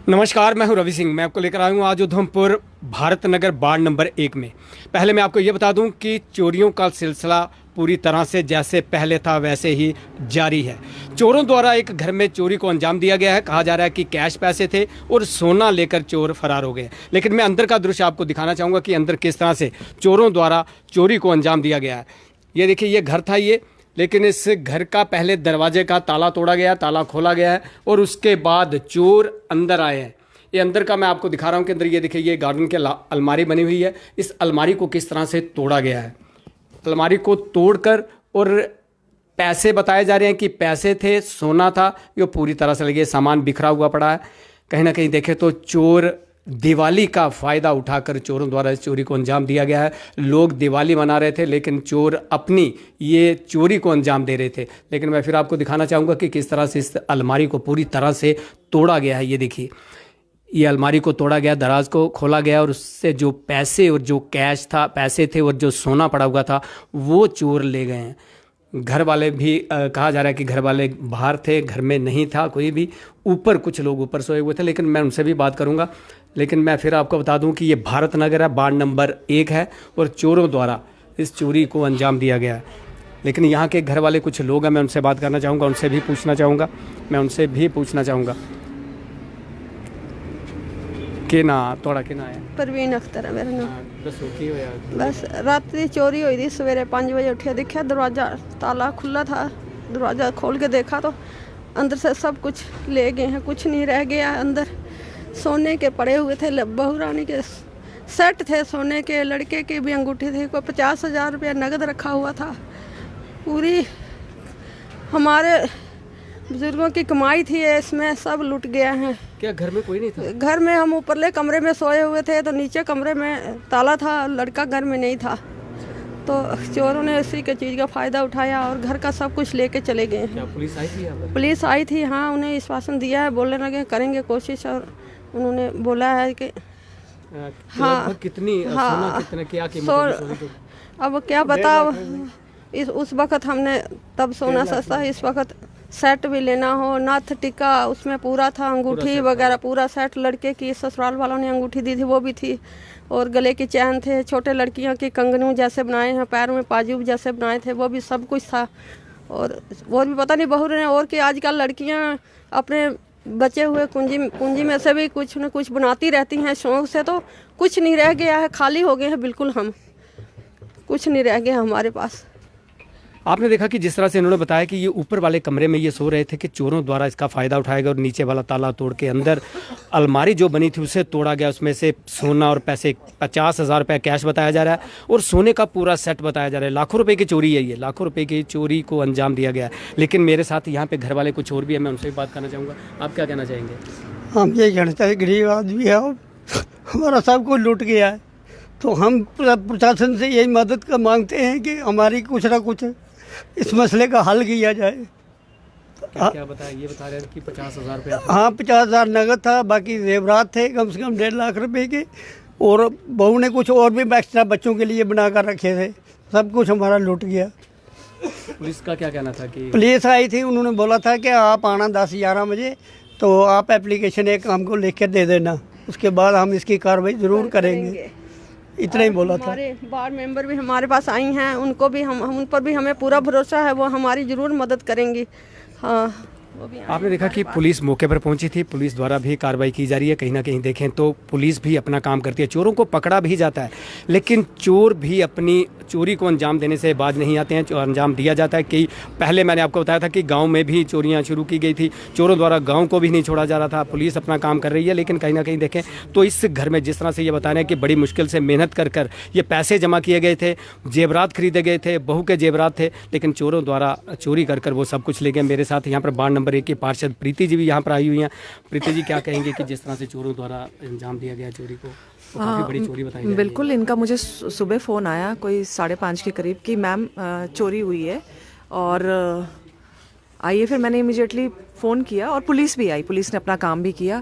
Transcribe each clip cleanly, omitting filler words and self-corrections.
नमस्कार, मैं हूं रवि सिंह। मैं आपको लेकर आया हूं आज उधमपुर भारत नगर वार्ड नंबर 1 में। पहले मैं आपको ये बता दूं कि चोरियों का सिलसिला पूरी तरह से जैसे पहले था वैसे ही जारी है। चोरों द्वारा एक घर में चोरी को अंजाम दिया गया है। कहा जा रहा है कि कैश पैसे थे और सोना लेकर चोर फरार हो गए। लेकिन मैं अंदर का दृश्य आपको दिखाना चाहूँगा कि अंदर किस तरह से चोरों द्वारा चोरी को अंजाम दिया गया है। ये देखिए, ये घर था ये, लेकिन इस घर का पहले दरवाजे का ताला तोड़ा गया, ताला खोला गया है और उसके बाद चोर अंदर आए हैं। ये अंदर का मैं आपको दिखा रहा हूँ कि अंदर ये देखिए, ये गार्डन के अलमारी बनी हुई है। इस अलमारी को किस तरह से तोड़ा गया है। अलमारी को तोड़कर और पैसे बताए जा रहे हैं कि पैसे थे, सोना था, ये पूरी तरह से लगे सामान बिखरा हुआ पड़ा है। कहीं ना कहीं देखें तो चोर दिवाली का फ़ायदा उठाकर चोरों द्वारा इस चोरी को अंजाम दिया गया है। लोग दिवाली मना रहे थे लेकिन चोर अपनी ये चोरी को अंजाम दे रहे थे। लेकिन मैं फिर आपको दिखाना चाहूँगा कि किस तरह से इस अलमारी को पूरी तरह से तोड़ा गया है। ये देखिए, ये अलमारी को तोड़ा गया, दराज को खोला गया और उससे जो पैसे और जो कैश था, पैसे थे और जो सोना पड़ा हुआ था वो चोर ले गए हैं। घर वाले भी कहा जा रहा है कि घर वाले बाहर थे, घर में नहीं था कोई भी। ऊपर कुछ लोग ऊपर सोए हुए थे, लेकिन मैं उनसे भी बात करूंगा। लेकिन मैं फिर आपको बता दूं कि ये भारत नगर है, वार्ड नंबर 1 है और चोरों द्वारा इस चोरी को अंजाम दिया गया है। लेकिन यहाँ के घर वाले कुछ लोग हैं, मैं उनसे बात करना चाहूँगा, उनसे भी पूछना चाहूँगा कि ना थोड़ा कि ना है। परवीन अख्तर है मेरा नाम। दसो की होया? बस रात चोरी हुई थी, सवेरे 5 बजे उठे, देखा दरवाज़ा ताला खुला था। दरवाज़ा खोल के देखा तो अंदर से सब कुछ ले गए हैं, कुछ नहीं रह गया। अंदर सोने के पड़े हुए थे, बहू रानी के सेट थे सोने के, लड़के की भी अंगूठी थी, कोई 50,000 रुपया नगद रखा हुआ था। पूरी हमारे बुजुर्गों की कमाई थी, इसमें सब लुट गया है। क्या घर में कोई नहीं था? घर में हम ऊपरले कमरे में सोए हुए थे तो नीचे कमरे में ताला था, लड़का घर में नहीं था। तो चोरों ने इसी के चीज़ का फ़ायदा उठाया और घर का सब कुछ लेके चले गए हैं। क्या पुलिस आई थी यहाँ पर? पुलिस आई थी, हाँ, उन्हें आश्वासन दिया है, बोलने लगे करेंगे कोशिश, और उन्होंने बोला है कि हाँ कितनी सोना कितने क्या कीमत? अब क्या बताओ, उस वक़्त हमने तब सोना सस्ता, इस वक्त सेट भी लेना हो, नाथ टिका उसमें पूरा था, अंगूठी वगैरह पूरा सेट। लड़के की ससुराल वालों ने अंगूठी दी थी वो भी थी, और गले की चैन थे, छोटे लड़कियों के कंगनू जैसे बनाए हैं, पैर में पाजू जैसे बनाए थे, वो भी सब कुछ था। और भी पता नहीं बहू ने, और कि आजकल लड़कियां अपने बचे हुए पूंजी में से भी कुछ न कुछ बनाती रहती हैं शौक से। तो कुछ नहीं रह गया है, खाली हो गए हैं बिल्कुल, हम कुछ नहीं रह गया हमारे पास। आपने देखा कि जिस तरह से इन्होंने बताया कि ये ऊपर वाले कमरे में ये सो रहे थे कि चोरों द्वारा इसका फ़ायदा उठाया गया और नीचे वाला ताला तोड़ के अंदर अलमारी जो बनी थी उसे तोड़ा गया। उसमें से सोना और पैसे 50,000 रुपये कैश बताया जा रहा है और सोने का पूरा सेट बताया जा रहा है। लाखों रुपए की चोरी है, ये लाखों रुपए की चोरी को अंजाम दिया गया है। लेकिन मेरे साथ यहाँ पे घर वाले कुछ और भी है, मैं उनसे भी बात करना चाहूँगा। आप क्या कहना चाहेंगे? हम ये जानते हैं गरीब आदमी है और हमारा सब कुछ लूट गया है, तो हम प्रशासन से यही मदद का मांगते हैं कि हमारी कुछ ना कुछ इस मसले का हल किया जाए। क्या बताया? ये बता रहे हैं कि 50,000 रुपये। हाँ, 50,000 नगद था, बाकी जेवरात थे कम से कम 1.5 लाख रुपए के, और बहू ने कुछ और भी एक्स्ट्रा बच्चों के लिए बना कर रखे थे। सब कुछ हमारा लूट गया। पुलिस का क्या कहना था? कि पुलिस आई थी, उन्होंने बोला था कि आप आना 10-11 बजे, तो आप एप्लीकेशन एक हमको लिख के दे देना, उसके बाद हम इसकी कार्रवाई ज़रूर करेंगे। इतना ही बोला था। हमारे वार्ड मेंबर भी हमारे पास आई हैं, उनको भी हम उन पर भी हमें पूरा भरोसा है, वो हमारी ज़रूर मदद करेंगी। हाँ, आपने देखा कि पुलिस मौके पर पहुंची थी, पुलिस द्वारा भी कार्रवाई की जा रही है। कहीं ना कहीं देखें तो पुलिस भी अपना काम करती है, चोरों को पकड़ा भी जाता है, लेकिन चोर भी अपनी चोरी को अंजाम देने से बाज नहीं आते हैं। अंजाम दिया जाता है कि पहले मैंने आपको बताया था कि गांव में भी चोरियां शुरू की गई थी, चोरों द्वारा गांव को भी नहीं छोड़ा जा रहा था। पुलिस अपना काम कर रही है, लेकिन कहीं ना कहीं देखें तो इस घर में जिस तरह से ये बता रहे हैं कि बड़ी मुश्किल से मेहनत कर ये पैसे जमा किए गए थे, जेवरात खरीदे गए थे, बहू के जेवरात थे, लेकिन चोरों द्वारा चोरी कर वो सब कुछ ले गए। मेरे साथ यहाँ पर वार्ड नंबर 1 की पार्षद प्रीति जी भी यहाँ पर आई हुई हैं। प्रीति जी, क्या कहेंगे कि जिस तरह से चोरों द्वारा अंजाम दिया गया चोरी को, तो काफ़ी बड़ी चोरी बताई जा रही है? बिल्कुल, इनका मुझे सुबह फ़ोन आया कोई 5:30 के करीब कि मैम चोरी हुई है, और आइए। फिर मैंने इमीडिएटली फ़ोन किया और पुलिस भी आई, पुलिस ने अपना काम भी किया।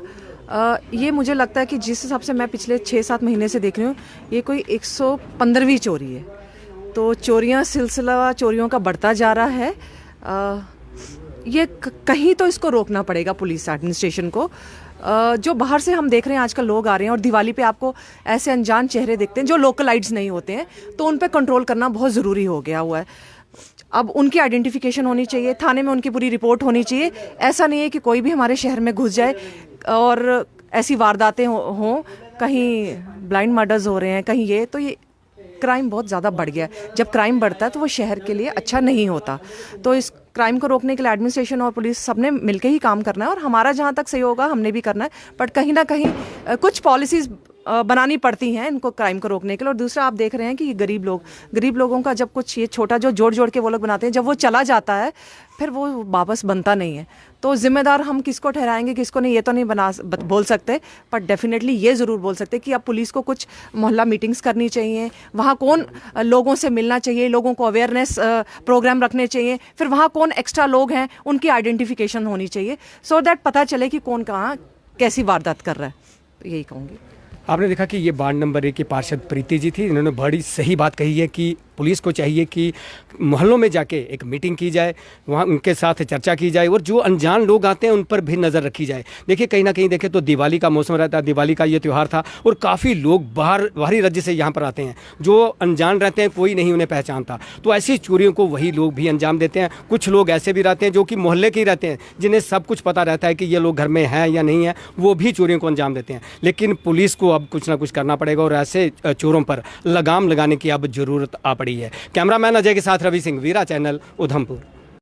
ये मुझे लगता है कि जिस हिसाब से मैं पिछले 6-7 महीने से देख रही हूँ, ये कोई 115वीं चोरी है। तो सिलसिला चोरियों का बढ़ता जा रहा है। ये कहीं तो इसको रोकना पड़ेगा पुलिस एडमिनिस्ट्रेशन को। जो बाहर से हम देख रहे हैं आजकल लोग आ रहे हैं और दिवाली पे आपको ऐसे अनजान चेहरे दिखते हैं जो लोकलाइट्स नहीं होते हैं, तो उन पे कंट्रोल करना बहुत ज़रूरी हो गया हुआ है। अब उनकी आइडेंटिफिकेशन होनी चाहिए, थाने में उनकी पूरी रिपोर्ट होनी चाहिए। ऐसा नहीं है कि कोई भी हमारे शहर में घुस जाए और ऐसी वारदातें हों, कहीं ब्लाइंड मर्डर्स हो रहे हैं, कहीं ये क्राइम बहुत ज़्यादा बढ़ गया है। जब क्राइम बढ़ता है तो वो शहर के लिए अच्छा नहीं होता। तो इस क्राइम को रोकने के लिए एडमिनिस्ट्रेशन और पुलिस सबने मिलकर ही काम करना है, और हमारा जहाँ तक सही होगा हमने भी करना है। बट कहीं ना कहीं कुछ पॉलिसीज़ बनानी पड़ती हैं इनको क्राइम को रोकने के लिए। और दूसरा आप देख रहे हैं कि ये गरीब लोगों का जब कुछ ये छोटा जो जोड़ के वो लोग बनाते हैं, जब वो चला जाता है फिर वो वापस बनता नहीं है। तो जिम्मेदार हम किसको ठहराएंगे किसको नहीं, ये तो नहीं बोल सकते, पर डेफिनेटली ये ज़रूर बोल सकते कि अब पुलिस को कुछ मोहल्ला मीटिंग्स करनी चाहिए, वहाँ कौन लोगों से मिलना चाहिए, लोगों को अवेयरनेस प्रोग्राम रखने चाहिए, फिर वहाँ कौन एक्स्ट्रा लोग हैं उनकी आइडेंटिफिकेशन होनी चाहिए, सो दैट पता चले कि कौन कहाँ कैसी वारदात कर रहा है। तो यही कहूँगी। आपने देखा कि ये वार्ड नंबर 1 की पार्षद प्रीति जी थी। इन्होंने बड़ी सही बात कही है कि पुलिस को चाहिए कि मोहल्लों में जाके एक मीटिंग की जाए, वहाँ उनके साथ चर्चा की जाए, और जो अनजान लोग आते हैं उन पर भी नज़र रखी जाए। देखिए कहीं ना कहीं देखें तो दिवाली का मौसम रहता है, दिवाली का ये त्यौहार था, और काफ़ी लोग बाहरी राज्य से यहाँ पर आते हैं जो अनजान रहते हैं, कोई नहीं उन्हें पहचानता। तो ऐसी चोरियों को वही लोग भी अंजाम देते हैं। कुछ लोग ऐसे भी रहते हैं जो कि मोहल्ले के ही रहते हैं, जिन्हें सब कुछ पता रहता है कि ये लोग घर में हैं या नहीं है, वो भी चोरियों को अंजाम देते हैं। लेकिन पुलिस को अब कुछ ना कुछ करना पड़ेगा, और ऐसे चोरों पर लगाम लगाने की अब ज़रूरत आ पड़ी है। कैमरामैन अजय के साथ रवि सिंह, वीरा चैनल, उधमपुर।